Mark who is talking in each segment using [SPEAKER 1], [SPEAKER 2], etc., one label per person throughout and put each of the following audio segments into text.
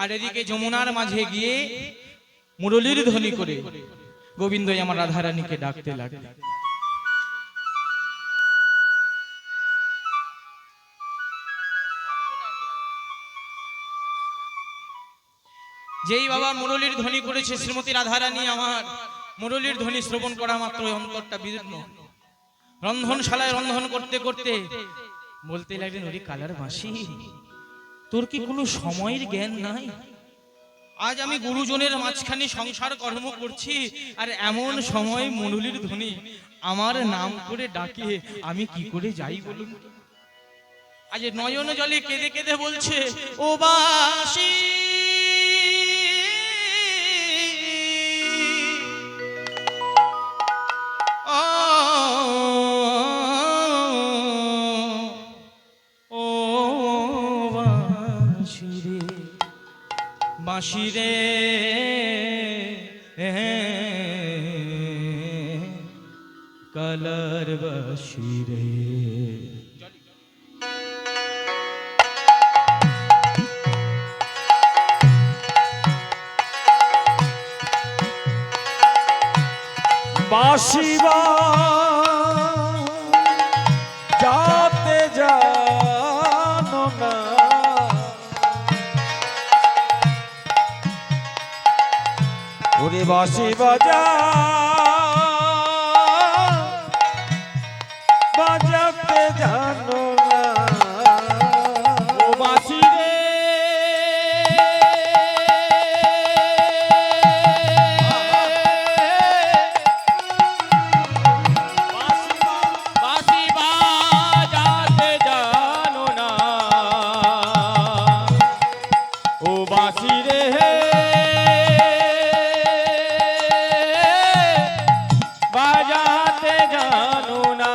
[SPEAKER 1] আর এদিকে যমুনার মাঝে গিয়ে মুরলীর ধ্বনি করে গোবিন্দই আমার রাধারানীকে ডাকতে লাগলেন। যেই বাবা মুরলীর ধ্বনি করেছে শ্রীমতী রাধারানী আমার মুরলীর ধ্বনি শ্রবণ করা মাত্র অন্তরটা বিদীর্ণ। রন্ধনশালায় রন্ধন করতে করতে বলতে লাগলেন, ওরে কালার বাঁশি, তোর কি কোনো সময়ের জ্ঞান নাই? আজ আমি গুরুজনের মাঝখানে সংসার কর্ম করছি, আর এমন সময় মুরলীর ধ্বনি আমার নাম করে ডাকে, আমি কি করে যাই বলুন? আজ নয়ন জলে কেঁদে কেঁদে বলছে, ও বাঁশি বাঁশিরে কালার বাঁশিরে।
[SPEAKER 2] বাঁশি যাতে জানো না, ওরে বাঁশি বাজাতে জানো না, ও বাঁশি রে
[SPEAKER 1] বাঁশি বাজাতে জানো না,
[SPEAKER 2] ও বাঁশি রে বাজাতে জানো না,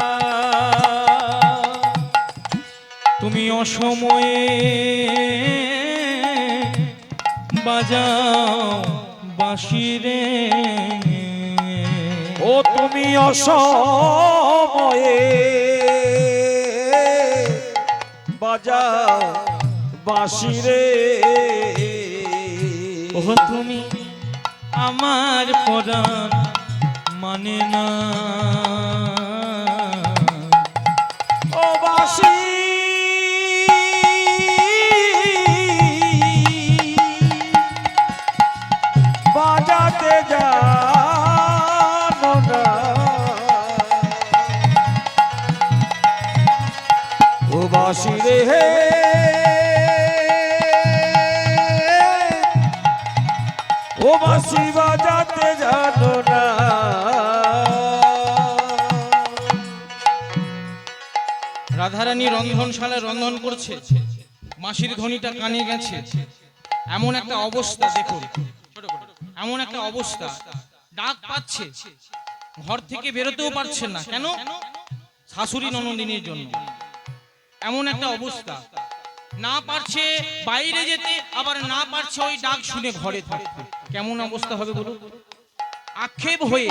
[SPEAKER 1] তুমি অসময়ে বাজাও বাঁশি রে।
[SPEAKER 2] ও তুমি অসময়ে বাজাও বাঁশি রে,
[SPEAKER 1] ও তুমি আমার পরাণ মানে না,
[SPEAKER 2] ও বাঁশি বাজাতে জানো না, ও বাঁশি রে ও বাঁশি বাজাতে জানো না।
[SPEAKER 1] রাধারানী রন্ধনশালায় রন্ধন করছে, বাঁশির ধ্বনিটা কানে গেছে। এমন একটা অবস্থা, দেখুন এমন একটা অবস্থা, ডাক পাচ্ছে, ঘর থেকে বেরোতেও পারছেন না। কেন? শাশুড়ি ননদিনীর জন্য। এমন একটা অবস্থা, না পারছে বাইরে যেতে, আবার না পারছে ওই ডাক শুনে ঘরে থাকতে। কেমন অবস্থা হবে বলুন? আক্ষেপ হয়ে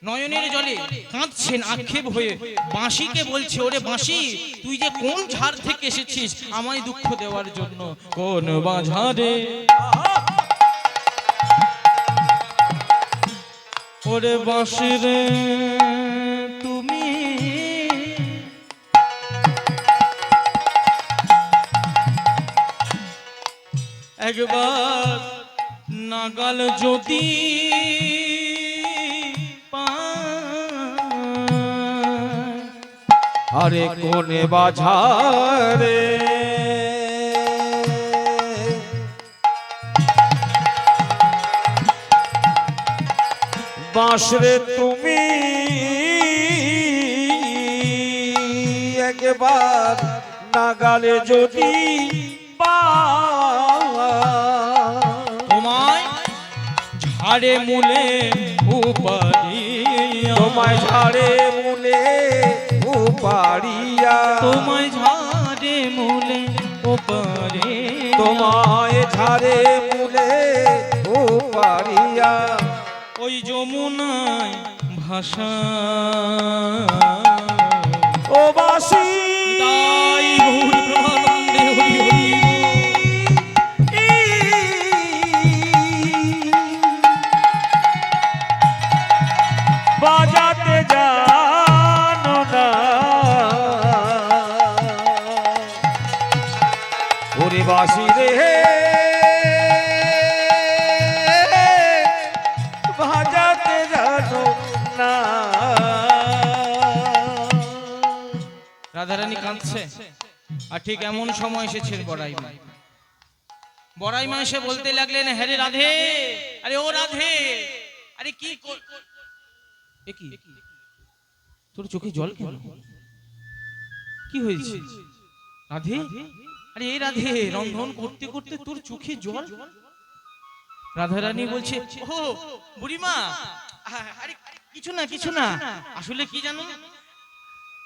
[SPEAKER 1] নয়নের জলে কাঁদছেন, আক্ষেপ হয়ে বাঁশিকে বলছে, ওরে বাঁশি, তুই যে কোন ঝাড় থেকে এসেছিস আমায় দুঃখ দেওয়ার জন্য? কোন বাঝারে ওরে বাঁশি রে তুমি একবার নাগাল যদি
[SPEAKER 2] আরে কোনে বাজারে বাঁশরে তুমি একবার নাগালে যদি
[SPEAKER 1] তোমায় ঝাড়ে মূলে উপাড়িয়া,
[SPEAKER 2] তোমায় ঝাড়ে মূলে উপাড়িয়া,
[SPEAKER 1] তোমায় ঝাড়ে মূলে উপাড়ে,
[SPEAKER 2] তোমায় ঝাড়ে মূলে উপাড়িয়া,
[SPEAKER 1] ওই যমুনায় ভাষা
[SPEAKER 2] ও বাঁশি
[SPEAKER 1] তাই গৌর প্রেমানন্দে হরি হরি। কাঁদছে। আর ঠিক এমন সময় এসেছে বড়াই মা। বড়াই মা এসে বলতে লাগলেন, হ্যাঁ রে রাধে, আরে ও রাধে, আরে কি তোর চোখে জল কেন? কি হয়েছে রাধে? আরে এই রাধে, রন্ধন করতে করতে তোর চোখে জল? রাধারানী বলছে, ও বুড়িমা, আরে কিছু না, আসলে কি জানো,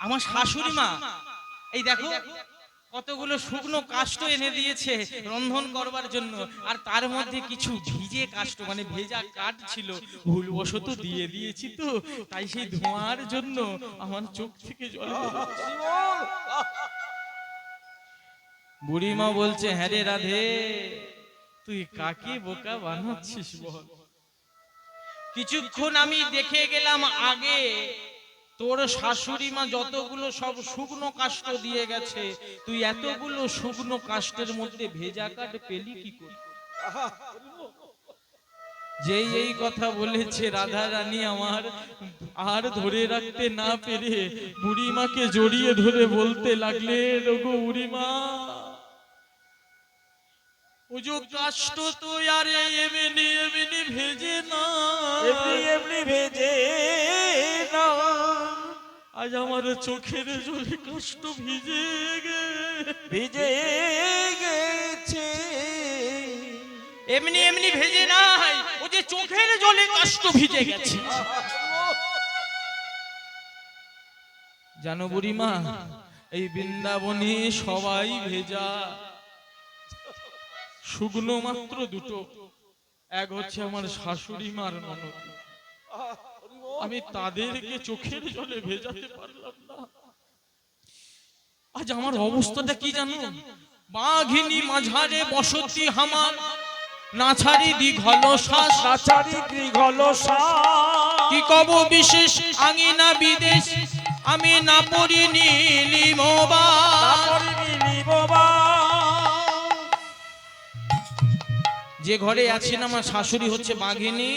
[SPEAKER 1] আমার শাশুড়ি মা এই দেখো কতগুলো শুকনো কাষ্ঠ এনে দিয়েছে রন্ধন করবার জন্য, আর তার মধ্যে কিছু ভিজে কাষ্ঠ মানে ভেজা কাঠ ছিল, ভুলবশত দিয়ে দিয়েছি তো, তাই সেই ধোঁয়ার জন্য আমার চোখ থেকে জল বেরোচ্ছে। বুড়িমা বলছে, হ্যাঁ রে রাধে, তুই কাকে বোকা বানাচ্ছিস বল? কিছুক্ষণ আমি দেখে গেলাম আগে তোর শাশুড়ি মা যতগুলো সব শুকনো কাষ্ঠ দিয়ে গেছে, তুই এতগুলো শুকনো কাষ্ঠের মধ্যে ভেজা কাঠ পেলি কি করে? যেই এই কথা বলেছে রাধা রানী আমার আর ধরে রাখতে না পেরে বুড়িমাকে জড়িয়ে ধরে বলতে লাগলে, ওগো বুড়িমা, ও যে কাষ্ঠ তো আর এমনি এমনি ভেজে না,
[SPEAKER 2] এমনি ভেজে না,
[SPEAKER 1] আজ আমার চোখের জলে কাষ্ঠ ভিজে
[SPEAKER 2] গেছে।
[SPEAKER 1] এমনি এমনি ভেজে নাই, ও যে চোখের জলে কাষ্ঠ ভিজে গেছে। জানো বুড়িমা, এই বৃন্দাবনে সবাই ভেজা, শুকনো মাত্র দুটো, এক হচ্ছে আমার শাশুড়ি মার ননদ, আমি তাদেরকে চোখের জলে ভেজাতে পারলাম না। আজ আমার অবস্থাটা কি জানো, বাঘিনী মাঝারে বসতি হামার, নাছারি দীঘল শ্বাস,
[SPEAKER 2] নাছারি দীঘল শ্বাস,
[SPEAKER 1] কি কব বিশেষ আঙিনা বিদেশ, আমি না পড়ি নীলিমবা। যে ঘরে আছি না আমার শাশুড়ি হচ্ছে বাঘিনী,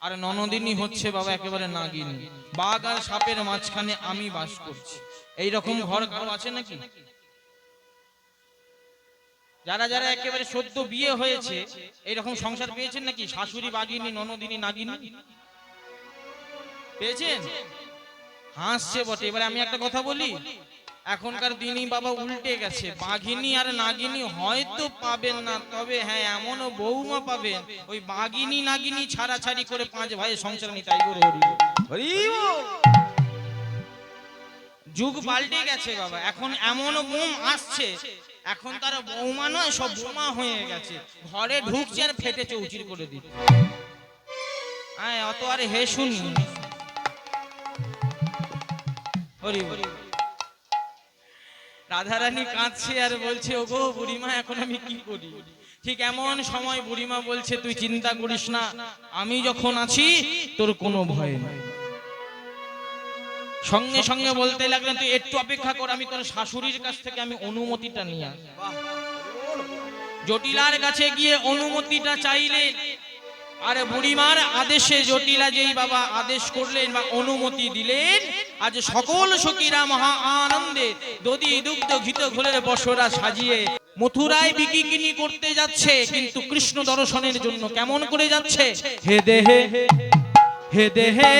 [SPEAKER 1] আর ননদিনী হচ্ছে বাবা একেবারে নাগিনী। বাঘ আর সাপের মাঝখানে আমি বাস করছি। এইরকম ঘর কারো আছে নাকি? যারা যারা একেবারে সদ্য বিয়ে হয়েছে এইরকম সংসার পেয়েছেন নাকি? শাশুড়ি বাঘিনী, ননদিনী নাগিনী পেয়েছেন? হাসছে বটে। এবারে আমি একটা কথা বলি, এখনকার দিনই বাবা উল্টে গেছে, বাঘিনী আর নাগিনী হয়তো পাবেন না, তবে হ্যাঁ এমনও বৌমা পাবেন ওই বাঘিনী নাগিনী ছাড়াছাড়ি করে 5 ভাইয়ের সংসার নিতাই গো হরি। যুগ পাল্টে গেছে বাবা, এখন এমনও বোম আসছে, এখন তারা বৌমা নয় সব বোমা হয়ে গেছে, ঘরে ঢুকছে আর ফেটে চৌচির করে দিচ্ছে। হ্যাঁ অত আরে হে শুনি হরি হরি। রাধারানী কাঁদছে আর বলছে, ওগো বুড়িমা এখন আমি কি করি? ঠিক এমন সময় বুড়িমা বলছে, তুই চিন্তা করিস না, আমি যখন আছি তোর কোনো ভয় নাই। সঙ্গে সঙ্গে বলতে লাগলেন, তুই একটু অপেক্ষা কর, আমি তোর শাশুড়ির কাছ থেকে আমি অনুমতিটা নিয়ে আসি। জটিলার কাছে গিয়ে অনুমতিটা চাইলেন, আর বুড়িমার আদেশে জটিলা যেই বাবা আদেশ করলেন বা অনুমতি দিলেন, আজ সকল সখীরা মহা আনন্দে দধি দুগ্ধ ঘিত ঘোলের বসরা সাজিয়ে মথুরায় বিকিকিনি করতে যাচ্ছে, কিন্তু কৃষ্ণ দর্শনের জন্য। কেমন করে যাচ্ছে? হে দেহে হে দেহে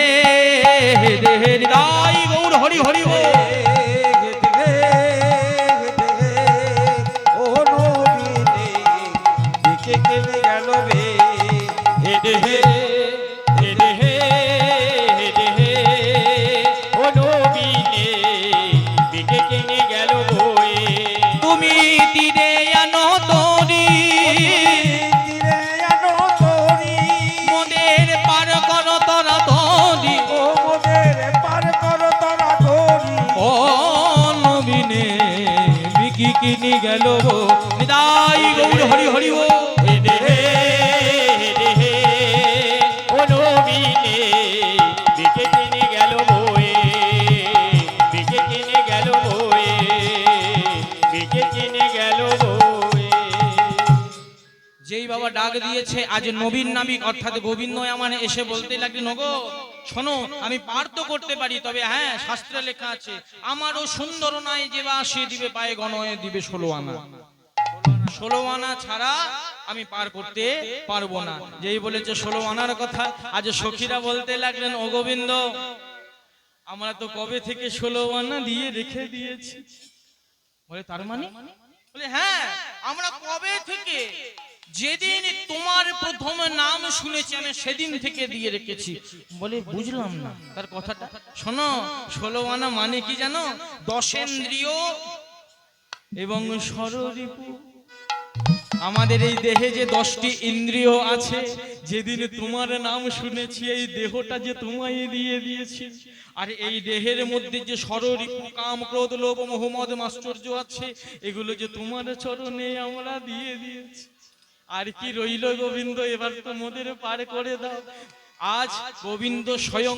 [SPEAKER 1] হে দেহে নিতাই গৌর হরি হরি বল। তুমি তীরে আনো তরি, মোদের পার কর তোরা তরি, ও নবীনে বিকি কিনি গেল নিতাই গৌর হরি হরি ও। যেই বাবা ডাক দিয়েছে, আজ নবীন নাবিক অর্থাৎ গোবিন্দ আমার এসে বলতে লাগলেন, ওগো শোনো, আমি পার তো করতে পারি, তবে হ্যাঁ শাস্ত্রে লেখা আছে আমারও সুন্দর নাই যে বা সে দিবে পায়ে গণয়ে দিবে 16 আনা। 16 আনা ছাড়া আমি পার করতে পারবো না। যেই বলেছে 16 আনার কথা, আজ সখীরা বলতে লাগলেন ও গোবিন্দ, আমরা তো কবে থেকে 16 আনা দিয়ে রেখে দিয়েছি। বলে তার মানে? বলে হ্যাঁ, আমরা কবে থেকে, যেদিন তোমার প্রথম নাম শুনেছি আমি সেদিন থেকে দিয়ে রেখেছি। বলে বুঝলাম না তার কথাটা। শোনো, 16 আনা মানে কি জানো? 10 ইন্দ্রিয় এবং ষড়রিপু। আমাদের এই দেহে যে 10টি ইন্দ্রিয় আছে, যেদিন তোমার নাম শুনেছি এই দেহটা যে তোমায় দিয়ে দিয়েছি, আর এই দেহের মধ্যে যে ষড়রিপু কাম ক্রোধ লোভ মোহ মদ মাশ্চর্য আছে, এগুলো যে তোমার চরণে আমরা দিয়ে দিয়েছি। আর কি রইল গোবিন্দ, এবার তো মোদের পার করে দাও। আজ গোবিন্দ স্বয়ং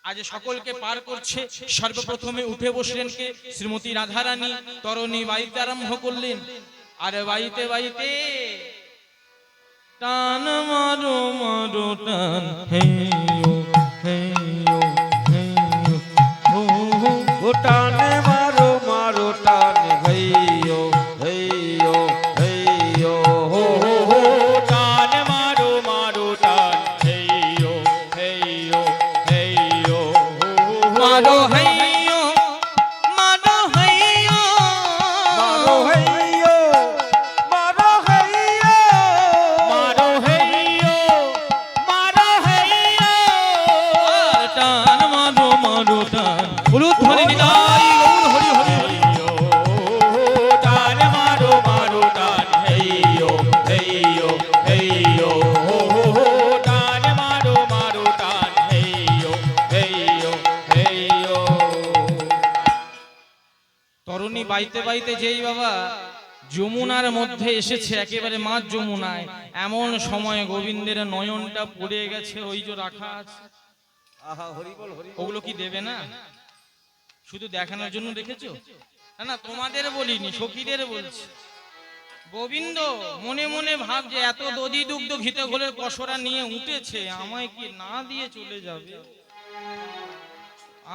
[SPEAKER 1] আজ সকলকে পার করছে। সর্বপ্রথমে উঠে বসলেন কে? শ্রীমতী রাধারানী। তরণী বাইতে আরম্ভ করলেন, আর বাইতে বাইতে টান মারো মারো টান, হেইও হেইও হেইও হো হো,
[SPEAKER 2] ও টানে মারো মারো টানে হইও হইও হইও হো হো হো, টানে মারো মারো টান হইও হইও হইও হো হো হো,
[SPEAKER 1] মারো হেইও মারো হেইও
[SPEAKER 2] মারো হইও মারো হইও মারো হইও মারো হইও,
[SPEAKER 1] টান মারো মারো টান, হলুদ ধরে নিতাই গৌর হরি হরি হরি।
[SPEAKER 2] টান মারো মারো টান হেইও হেইও হেইও হো হো হো, টান মারো মারো টান হেইও হেইও হেইও।
[SPEAKER 1] তরুণী বাইতে বাইতে যেই বাবা যমুনার মধ্যে এসেছে, একেবারে মাঝ যমুনায়, এমন সময় গোবিন্দের নয়নটা পড়ে গেছে। ওই যে রাখা আছে,
[SPEAKER 2] আহা হরি বল হরি বল।
[SPEAKER 1] ওগুলো কি দেবে না? শুধু দেখানোর জন্য রেখেছো? না না, তোমাদের বলিনি, সখীদের বলছি। গোবিন্দ মনে মনে ভাবছে এত দধি দুগ্ধ ঘিতে ঘোলের কসরা নিয়ে উঠেছে, আমায় কি না দিয়ে চলে যাবে?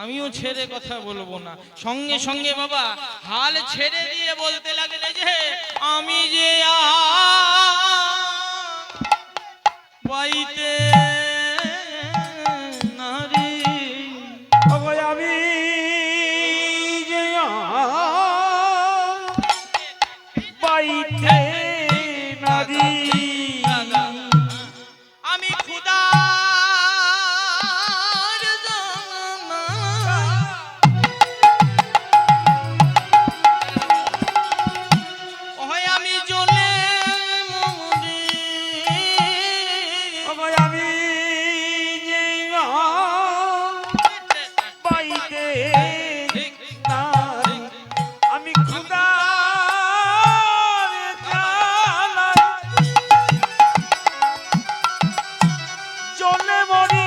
[SPEAKER 1] আমিও ছেড়ে কথা বলবো না। সঙ্গে সঙ্গে বাবা হাল ছেড়ে দিয়ে বলতে লাগলে যে আমি যে বাইতে নারী,
[SPEAKER 2] ওগো আমি যে বাইতে নারী,
[SPEAKER 1] আমি খুদার জানা, ওই আমি জ্বলে মরি,
[SPEAKER 2] ওগো আমি যে বাইতে নারী, আমি খুদার জানাই চলে মরি।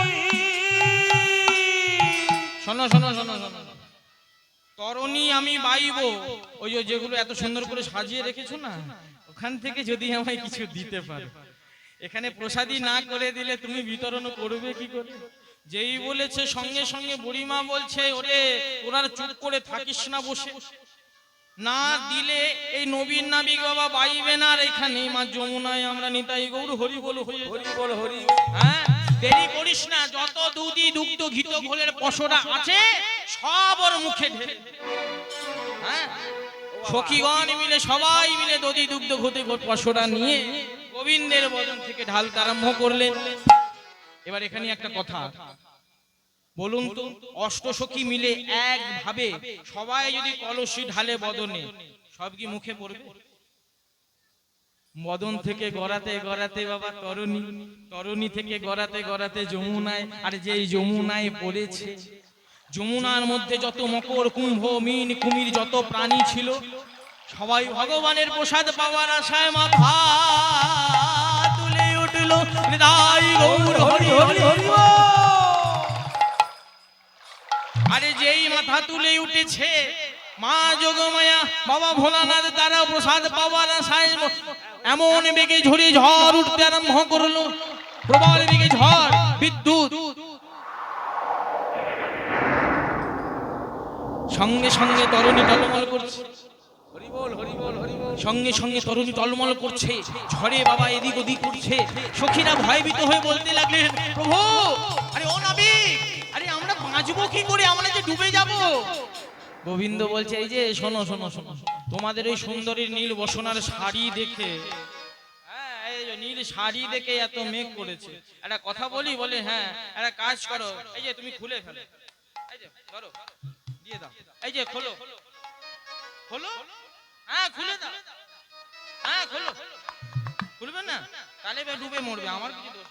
[SPEAKER 1] শোনো শোনো শোনো শোনো, তরণী আমি বাইবো, ওই যে যেগুলো এত সুন্দর করে সাজিয়ে রেখেছো না, ওখান থেকে যদি আমায় কিছু দিতে পারো। এখানে প্রসাদী না করে দিলে তুমি বিতরণ করবে কি করে? যেই বলেছে সঙ্গে সঙ্গে বুড়িমা বলছে ওরে ওরা চুপ করে থাকিস না বসে, না দিলে এই নবীন নাবিক বাবা বাইবে না। আর এখানে মা যমুনায় আমরা নিতাই গৌর হরি বল হয়ে
[SPEAKER 2] হরি বল হরি।
[SPEAKER 1] হ্যাঁ, দেরি করিস না, যত দুধি দুগ্ধ ঘিত ঘোলের পশরা আছে সব ওর মুখে ঢেলে। হ্যাঁ, সখীগণ মিলে সবাই মিলে দধি দুগ্ধ ঘটে পশরা নিয়ে গোবিন্দের বদন থেকে ঢালতে আরম্ভ করলেন। এবার এখানে একটা কথা বলুন তো, অষ্টসখী মিলে একভাবে সবাই যদি কলসি ঢালে বদনে, সব কি মুখে পড়বে? বদন থেকে গড়াতে গড়াতে বাবা তরুণী, তরুণী থেকে গড়াতে গড়াতে যমুনায়, আর যেই যমুনায় পড়েছে, যমুনার মধ্যে যত মকর কুম্ভ মিন কুমির যত প্রাণী ছিল, সবাই ভগবানের প্রসাদ পাওয়ার আশায় মাথা তুলে উঠল। হৃদয় গৌর হরি হরি হরি। আরে যেই মাথা তুলে উঠেছে, মা যোগমায়া বাবা ভোলানাথ তারা প্রসাদ পাওয়ার আশায় এমন বেগে ঝড়ে ঝড় উঠতে আরম্ভ করলো, প্রবল বেগে ঝড়, বিদ্যুৎ, সঙ্গে সঙ্গে তরুণী টলমল করছে, সঙ্গে সঙ্গে তরুণী টলমল করছে, ঝড়ে বাবা এদিক ওদিক করছে। সখীরা ভয়ভীত হয়ে বলতে লাগলেন, প্রভু আরে ও নাবিক, আরে আমরা বাঁচবো কি করে, আমরা যে ডুবে যাব। গোবিন্দ বলছে, এই যে শোনো শোনো শোনো, তোমাদের ওই সুন্দরী নীল বসনার শাড়ি দেখে, হ্যাঁ এই যে নীল শাড়ি দেখে এত মেঘ করেছে। একটা কথা বলি, বলে হ্যাঁ একটা কাজ করো, এই যে তুমি খুলে ফেলো, এই যে ধরো দিয়ে দাও, এই যে খোলো খোলো, হ্যাঁ খুলে দাও, হ্যাঁ খোলো, খুলবে না তাহলে ডুবে মরবে, আমার কিছু দোষ।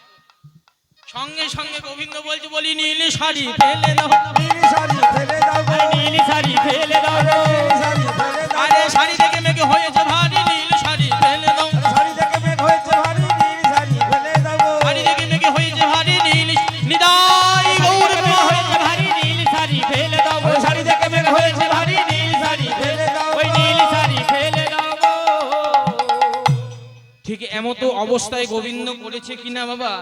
[SPEAKER 1] সঙ্গে সঙ্গে গোবিন্দ বলছে, বলি নীল শাড়ি ফেলে দাও,
[SPEAKER 2] নীল শাড়ি ফেলে দাও গো, নীল শাড়ি ফেলে দাও গো, শাড়ি ফেলে দাও।
[SPEAKER 1] আরে শাড়ি থেকে মেঘে হয়েছে ভারী, নীল শাড়ি ফেলে দাও,
[SPEAKER 2] শাড়ি থেকে মেঘ হয়েছে ভারী, নীল শাড়ি ফেলে দাও গো,
[SPEAKER 1] শাড়ি থেকে মেঘে হয়েছে ভারী, নীল নিদাই গৌর
[SPEAKER 2] হয়েছে ভারী, নীল শাড়ি ফেলে দাও গো, শাড়ি থেকে মেঘ হয়েছে ভারী, নীল শাড়ি ফেলে দাও, ওই নীল শাড়ি ফেলে দাও গো।
[SPEAKER 1] ঠিক এমতো অবস্থায় গোবিন্দ করেছে কিনা বাবা,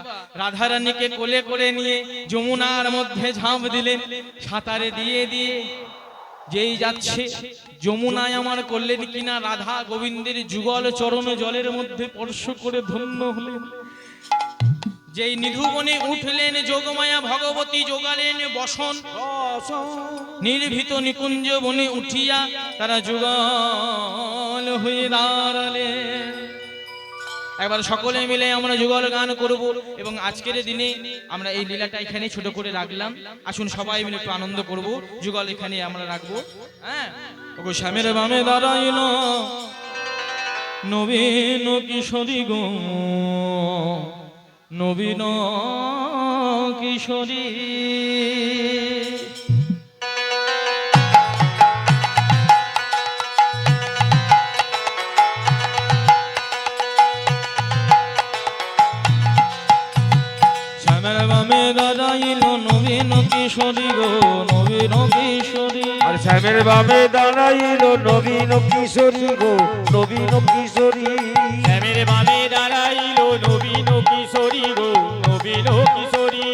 [SPEAKER 1] রাধারানীকে কোলে করে নিয়ে যমুনার মধ্যে ঝাঁপ দিলেন, সাঁতারে দিয়ে দিয়ে যেই যাচ্ছে যমুনায় আমার করলেন কিনা, রাধা গোবিন্দের যুগল চরণ জলের মধ্যে স্পর্শ করে ধন্য হলেন। যেই নিধুবনে উঠলেন যোগমায়া ভগবতী, যোগালেন বসন, নির্ভীত নিকুঞ্জ বনে উঠিয়া তারা যুগল হয়ে দাঁড়ালেন। একবার সকলে মিলে আমরা যুগল গান করব, এবং আজকের দিনে আমরা এই লীলাটা এখানে ছোট করে রাখলাম। আসুন সবাই মিলে একটু আনন্দ করব, যুগল এখানে আমরা রাখবো। হ্যাঁ, ওগো শ্যামের বামে দাঁড়াইল নবীন কিশোরী গো, নবীন কিশোরী। শ্যামের বামে দাঁড়াইল নবীন কিশোরী গো, নবীন কিশোরী।
[SPEAKER 2] আর শ্যামের বামে দাঁড়াইল নবীন কিশোরী গো, নবীন কিশোরী। শ্যামের বামে দাঁড়াইল নবীন কিশোরী গো, নবীন কিশোরী।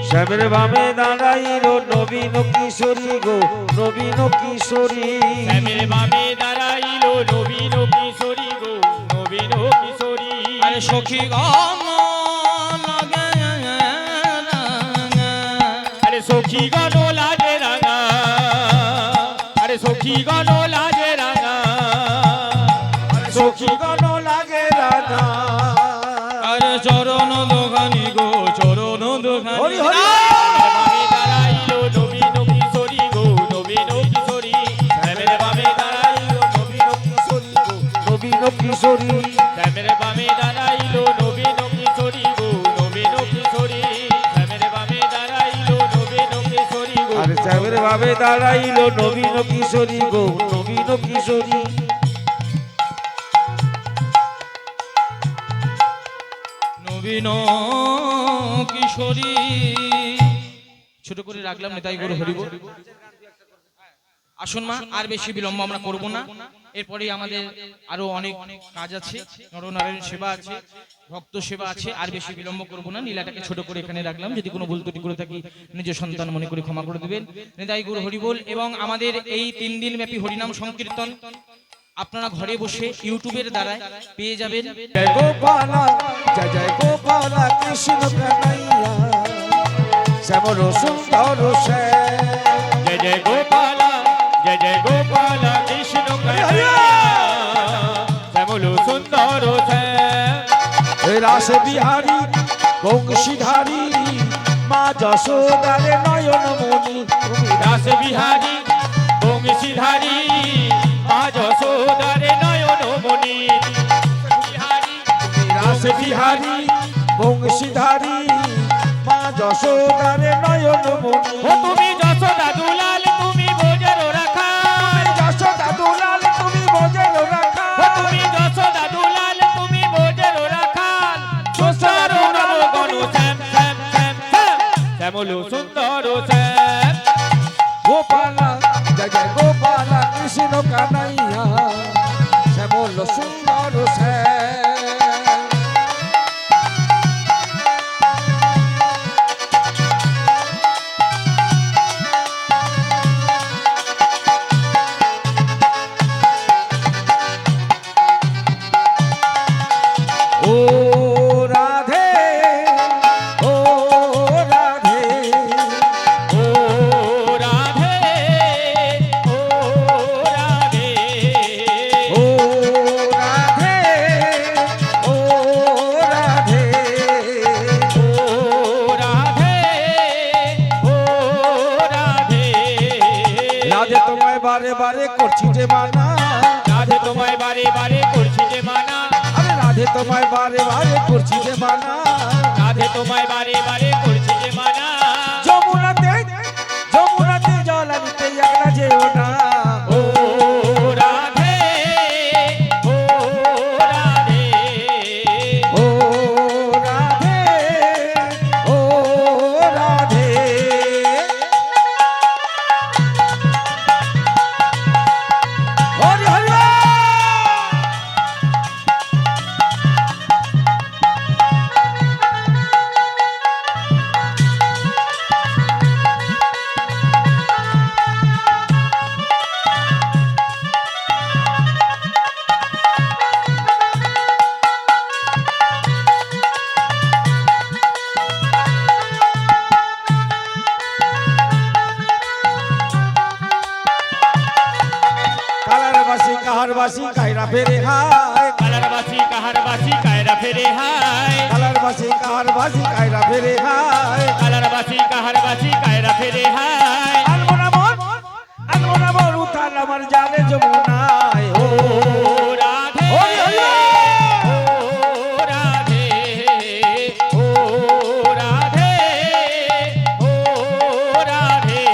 [SPEAKER 2] শ্যামের বামে দাঁড়াইল নবীন কিশোরী গো, নবীন কিশোরী। শ্যামের বামে দাঁড়াইল নবীন কিশোরী গো, নবীন কিশোরী।
[SPEAKER 1] আরে সখী গান লাগে,
[SPEAKER 2] আরে সখী গান লাগে রাঙা, আরে সখী গান লাগে রাঙা, সখী গান লাগে রাঙা।
[SPEAKER 1] আরে চরণ দোকানি গো, চরণ দোকানি।
[SPEAKER 2] হরি হরি। বামে দাঁড়াইল নবীন কিশোরী গো, নবীন কিশোরী। শ্যামের বামে দাঁড়াইল নবীন কিশোরী গো, নবীন কিশোরী। শ্যামের বামে দাঁড়াইল নবীন কিশোরী গো, নবীন কিশোরী। শ্যামের বামে দাঁড়াইল নবীন কিশোরী গো, আর শ্যামের বামে দাঁড়াইল নবীন কিশোরী গো, নবীন কিশোরী।
[SPEAKER 1] নবীন কিশোরী ছোট করে রাখলাম, নেতাই গরু হরিব। আসুন মা, আর বেশি বিলম্ব আমরা করব না। এরপরে আমাদের আরো অনেক কাজ আছে, নরনারায়ণ সেবা আছে, ভক্ত সেবা আছে, আর বেশি বিলম্ব করব না। লীলাটাকে ছোট করে এখানে রাখলাম, যদি কোনো ভুল ত্রুটি করে থাকি নিজ সন্তান মনে করে ক্ষমা করে দেবেন। নেতাই গরু হরিবোল। এবং আমাদের এই 3 দিন ব্যাপী হরিনাম সংকীর্তন আপনারা ঘরে বসে ইউটিউবের দ্বারা পেয়ে যাবেন।
[SPEAKER 2] জয় গোপালা, জয় জয় গোপালা কৃষ্ণ কানাইয়া, শ্যামল সুন্দর শ্যাম। জয় জয় গোপালা, জয় জয় গোপালা কৃষ্ণ কানাইয়া, শ্যামল সুন্দর শ্যাম। রাস বিহারী বংশীধারী মা যশোদার নয়ন মণি, তুমি রাস বিহারী বংশীধারী মা যশোদার নয়ন মণি। রাস বিহারী বংশীধারী মা যশোদার নয়ন মণি। ও তুমি যশোদা দুলাল, তুমি বোঝের রাখাল, যশোদা দুলাল তুমি বোঝের রাখাল। ও তুমি যশোদা দুলাল, তুমি বোঝের রাখাল। সুন্দর নবগণ শ্যাম শ্যাম শ্যাম শ্যাম, শ্যামল সুন্দর শ্যাম। গোপালা, জয় জয় গোপালা কৃষ্ণ কানাইয়া, শ্যামল সুন্দর শ্যাম। বারে বারে করছি যে মানা,
[SPEAKER 3] রাধে তোমায় বারে বারে করছি যে মানা,
[SPEAKER 2] আরে রাধে তোমায় বারে বারে করছি যে মানা,
[SPEAKER 3] রাধে তোমায় বারে বারে করছি যে মানা।
[SPEAKER 2] যমুনাতে যমুনাতে জল আনতে একলা যেও না,
[SPEAKER 3] ও রাধে, ও রাধে,
[SPEAKER 2] ও রাধে, ও রাধে। হরি হরি বল। কালারবাসী কাহারবাসী কায়রা ফেরে হায়,
[SPEAKER 3] কালারবাসী কাহারবাসী কায়রা ফেরে হায়,
[SPEAKER 2] কালারবাসী কাহারবাসী কায়রা ফেরে হায়।
[SPEAKER 3] কালারবাসী কাহারবাসী কায়রা ফেরে হায়।
[SPEAKER 2] আনবো না মন উঠান আমার জানে যমুনায়, ও
[SPEAKER 3] ও রাধে,
[SPEAKER 2] হরি হরি বল।
[SPEAKER 3] ও রাধে, ও রাধে, ও রাধে।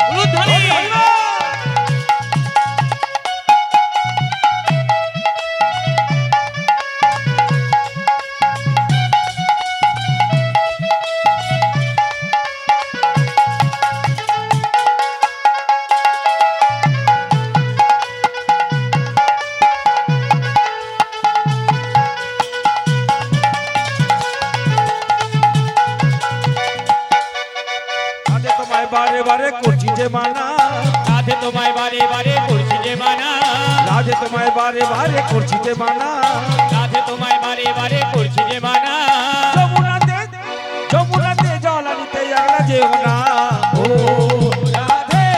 [SPEAKER 1] উলুধ্বনি।
[SPEAKER 2] রাধে তোমায় বারে বারে করছি যে মানা,
[SPEAKER 3] রাধে তোমায় বারে বারে করছি যে মানা,
[SPEAKER 2] রাধে তোমায় বারে বারে করছি যে মানা।
[SPEAKER 3] রাধে তোমায় বারে বারে করছি যে মানা।
[SPEAKER 2] যমুনাতে যমুনাতে জল আনতে একলা যেও না, ও
[SPEAKER 3] রাধে,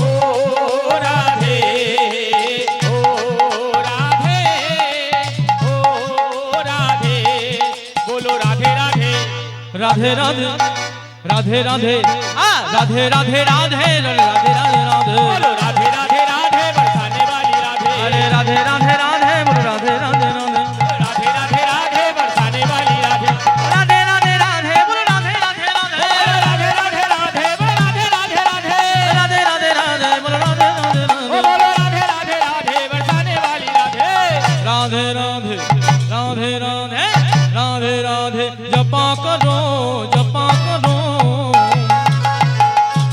[SPEAKER 3] ও রাধে, ও রাধে, ও রাধে। বলো রাধে রাধে,
[SPEAKER 1] রাধে রাধে রাধে রাধে রাধে রাধে রাধে রাধে রাধে রাধে
[SPEAKER 3] बोलो राधे राधे राधे बरसाने वाली राधे,
[SPEAKER 1] अरे राधे राधे राधे बोलो राधे राधे राधे
[SPEAKER 3] राधे राधे राधे बरसाने वाली राधे,
[SPEAKER 1] राधे राधे राधे बोलो राधे राधे राधे
[SPEAKER 3] राधे राधे राधे बोलो राधे राधे राधे,
[SPEAKER 1] राधे राधे राधे बोलो राधे राधे
[SPEAKER 3] ओ
[SPEAKER 1] राधे
[SPEAKER 3] बोलो राधे राधे राधे बरसाने वाली राधे।
[SPEAKER 1] राधे राधे राधे राधे राधे राधे जपा करो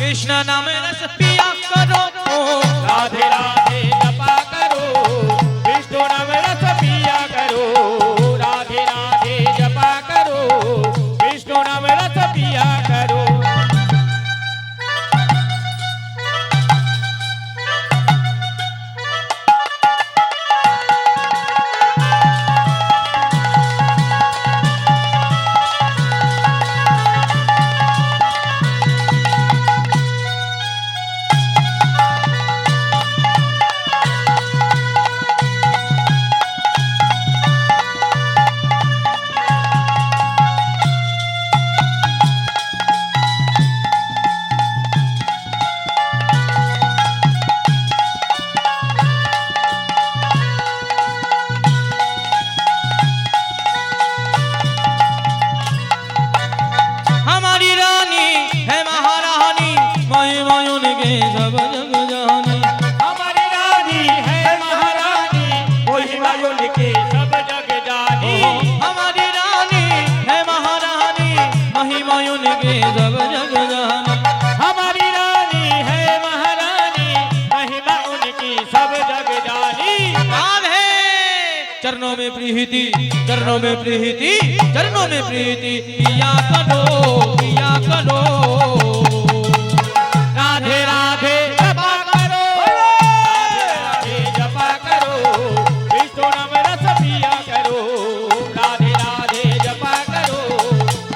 [SPEAKER 1] कृष्ण नाम रस पिया करो
[SPEAKER 3] राधे राधे जपा करो, विष्णु नाम रस पिया करो, राधे राधे जपा करो, विष्णु नाम रस पिया करो।
[SPEAKER 1] हमारी रानी है महारानी महिमायुन के सब जग जानी
[SPEAKER 3] हमारी रानी है महारानी, महिमा के सब जग जानी।
[SPEAKER 1] हमारी रानी है महारानी महिमायुन के सब जग जानी
[SPEAKER 3] हमारी रानी है महारानी, महिमा उनकी सब जग जानी।
[SPEAKER 1] राधे चरणों में प्रीति चरणों में प्रीति चरणों में प्रीति पिया करो
[SPEAKER 3] राधे राधे जपा करो, राधे राधे जपा करो, विष्णु नाम रस पिया करो, राधे राधे जपा करो,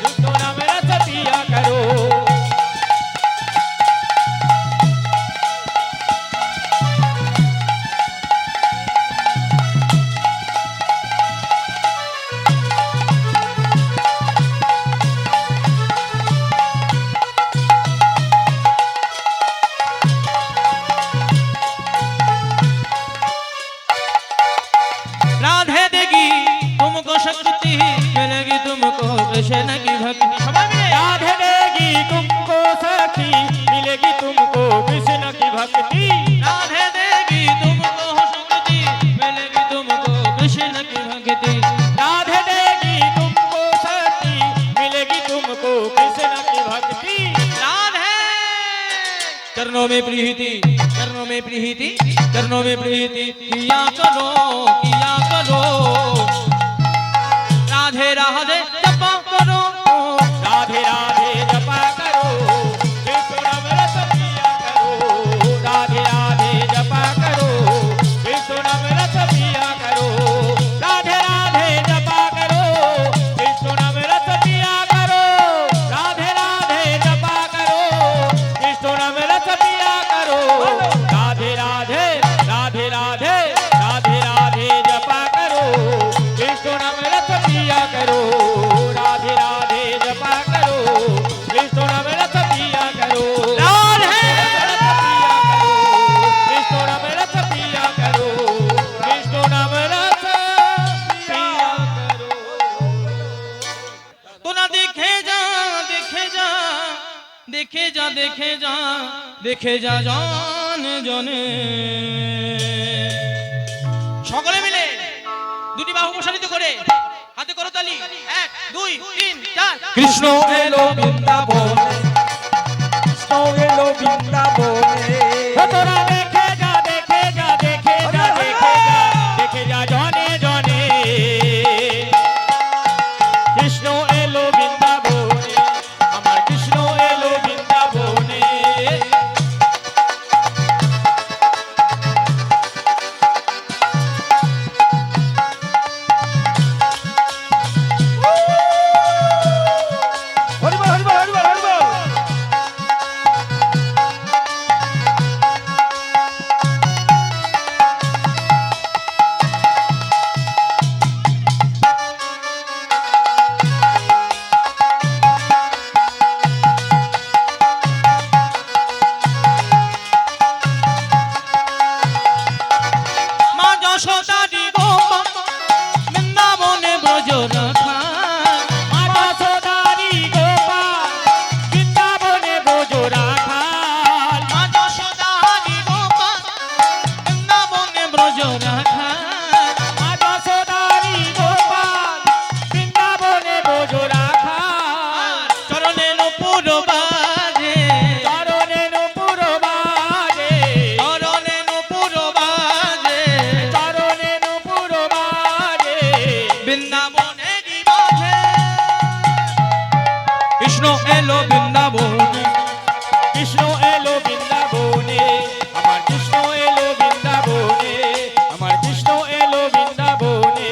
[SPEAKER 3] विष्णु नाम रस पिया करो। भक्ति
[SPEAKER 1] राधे देवी तुमको शक्ति मिलेगी तुमको कृष्ण की भक्ति
[SPEAKER 3] राधे देगी तुमको शक्ति मिलेगी तुमको कृष्ण की भक्ति
[SPEAKER 1] राधे चरणों में प्रीति चरणों में प्रीति चरणों में प्रीति किया करो राधे राधे जपा करो
[SPEAKER 3] राधे राधे जपा करो कृष्ण नाम रस पिया करो राधे राधे जपा करो कृष्ण नाम रस पिया करो राधे राधे जपा करो कृष्ण नाम रस पिया करो राधे राधे जपा करो कृष्ण नाम रस पिया करो राधे राधे राधे राधे राधे राधे जपा करो कृष्ण नाम रस पिया करो राधे राधे जपा करो कृष्ण नाम रस पिया करो कृष्ण नाम रस पिया करो कृष्ण नाम रस पिया करो
[SPEAKER 1] तो ना देखे जा देखे जा देखे जा देखे जा देखे जा जान जने সকলে মিলে দুটি বাহু প্রসারিত করে হাতে করতালি 1 2 3 4
[SPEAKER 2] কৃষ্ণ এলো বৃন্দাবনে কৃষ্ণ এলো বৃন্দাবনে
[SPEAKER 3] তোরা দেখে যা দেখে যা দেখে যা দেখে যা দেখে যা জনে জনে কৃষ্ণ এলো বৃন্দাবনে আমার কৃষ্ণ এলো বৃন্দাবনে
[SPEAKER 2] হরিবল হরিবল হরিবল হরিবল
[SPEAKER 1] মা যশোদা দি গোপা বৃন্দাবনে ব্রজ রাখা
[SPEAKER 3] মাতা সদারি গোপাল বৃন্দাবনে ব্রজ রাখাল
[SPEAKER 1] মা যশোদা দি গোপা বৃন্দাবনে ব্রজ রাখা
[SPEAKER 3] মাতা সদারি গোপাল বৃন্দাবনে ব্রজ রাখাল
[SPEAKER 1] চরণে নূপুর বাজে
[SPEAKER 3] চরণে নূপুর বাজে
[SPEAKER 1] চরণে নূপুর বাজে
[SPEAKER 3] চরণে নূপুর বাজে
[SPEAKER 1] বৃন্দাবনে দিবাজে কৃষ্ণ এলো বৃন্দাবনে
[SPEAKER 3] কৃষ্ণ এলো বৃন্দাবনে আমার কৃষ্ণ এলো বৃন্দাবনে আমার কৃষ্ণ এলো বৃন্দাবনে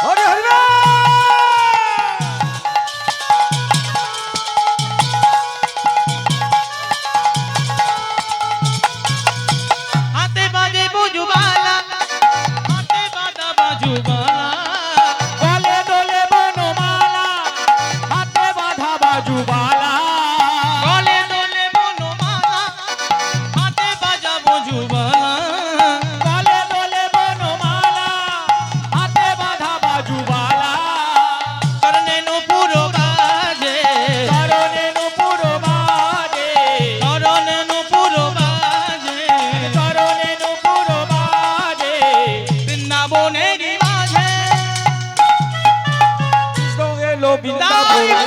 [SPEAKER 2] হরি হরিবল
[SPEAKER 1] হাতে বাজে বুজুবালা হাতে বাজা বাজুবালা
[SPEAKER 3] গলে দোলে বনমালা হাতে বাঁধা বাজুবালা
[SPEAKER 1] গলে দোলে বনমালা হাতে বাজা বাজুবালা
[SPEAKER 3] গলে দোলে বনমালা হাতে বাঁধা বাজুবালা
[SPEAKER 1] চরণে নূপুর বাজে
[SPEAKER 3] চরণে নূপুর বাজে
[SPEAKER 1] চরণে নূপুর বাজে
[SPEAKER 3] চরণে নূপুর বাজে
[SPEAKER 1] বৃন্দাবনে দিবাজে
[SPEAKER 2] কৃষ্ণ এলো বৃন্দাবনে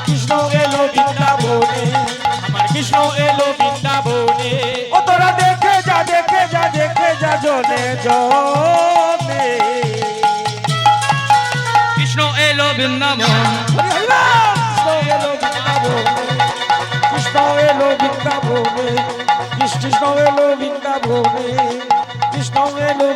[SPEAKER 2] কৃষ্ণ এলো বৃন্দাবনে
[SPEAKER 3] আমার কৃষ্ণ এলো বৃন্দাবনে
[SPEAKER 2] ও তোরা দেখে যা দেখে যা দেখে যা জনে জনে
[SPEAKER 1] কৃষ্ণ এলো বৃন্দাবন
[SPEAKER 2] হরি হরিবল কৃষ্ণ এলো বৃন্দাবনে কৃষ্ণ এলো বৃন্দাবনে কৃষ্ণ এলো বৃন্দাবনে কৃষ্ণ এলো